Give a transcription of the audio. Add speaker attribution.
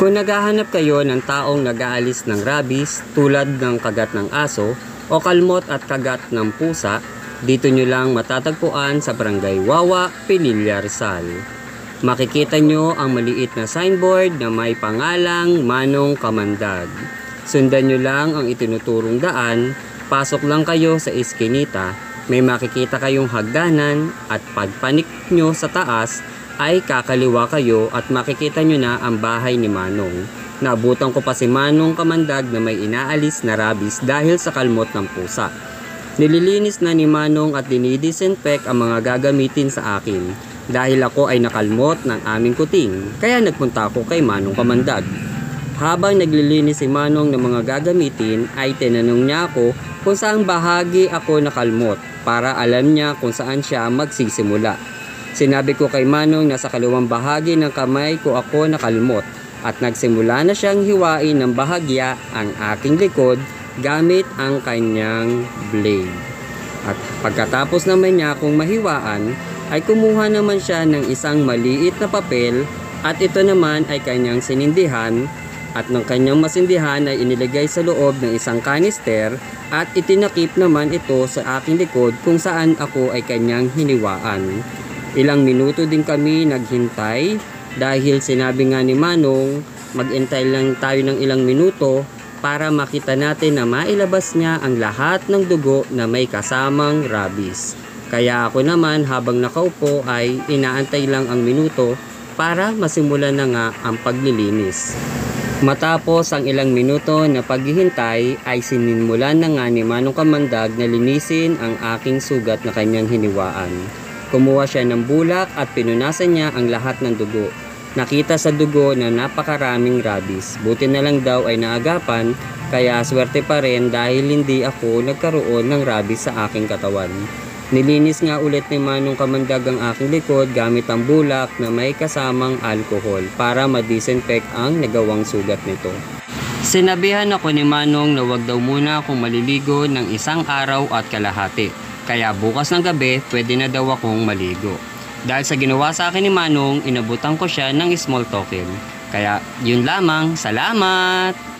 Speaker 1: Kung naghahanap kayo ng taong nag-aalis ng rabies tulad ng kagat ng aso o kalmot at kagat ng pusa, dito nyo lang matatagpuan sa Barangay Wawa, Pinilla, Rizal. Makikita nyo ang maliit na signboard na may pangalang Manong Kamandag. Sundan nyo lang ang itinuturong daan, pasok lang kayo sa iskinita, may makikita kayong hagdanan at pagpanik nyo sa taas ay kakaliwa kayo at makikita nyo na ang bahay ni Manong. Naabutan ko pa si Manong Kamandag na may inaalis na rabies dahil sa kalmot ng pusa. Nililinis na ni Manong at dinidisinfect ang mga gagamitin sa akin dahil ako ay nakalmot ng aming kuting, kaya nagpunta ako kay Manong Kamandag. Habang naglilinis si Manong ng mga gagamitin ay tinanong niya ako kung saang bahagi ako nakalmot para alam niya kung saan siya magsisimula. Sinabi ko kay Manong na sa kaliwang bahagi ng kamay ko ako nakalmot at nagsimula na siyang hiwain ng bahagya ang aking likod gamit ang kanyang blade. At pagkatapos naman niya akong mahiwaan ay kumuha naman siya ng isang maliit na papel at ito naman ay kanyang sinindihan at ng kanyang masindihan ay inilagay sa loob ng isang kanister at itinakip naman ito sa aking likod kung saan ako ay kanyang hiniwaan. Ilang minuto din kami naghintay dahil sinabi nga ni Manong maghintay lang tayo ng ilang minuto para makita natin na mailabas niya ang lahat ng dugo na may kasamang rabies. Kaya ako naman habang nakaupo ay inaantay lang ang minuto para masimulan na nga ang paglilinis. Matapos ang ilang minuto na paghihintay ay sinimulan na nga ni Manong Kamandag na linisin ang aking sugat na kanyang hiniwaan. Kumuha siya ng bulak at pinunasan niya ang lahat ng dugo. Nakita sa dugo na napakaraming rabies. Buti na lang daw ay naagapan, kaya swerte pa rin dahil hindi ako nagkaroon ng rabies sa aking katawan. Nilinis nga ulit ni Manong Kamandag ang aking likod gamit ang bulak na may kasamang alcohol para ma-disinfect ang nagawang sugat nito. Sinabihan ako ni Manong na wag daw muna akong maliligo ng isang araw at kalahati. Kaya bukas ng gabi, pwede na daw akong maligo. Dahil sa ginawa sa akin ni Manong, inabutan ko siya ng small token. Kaya yun lamang, salamat!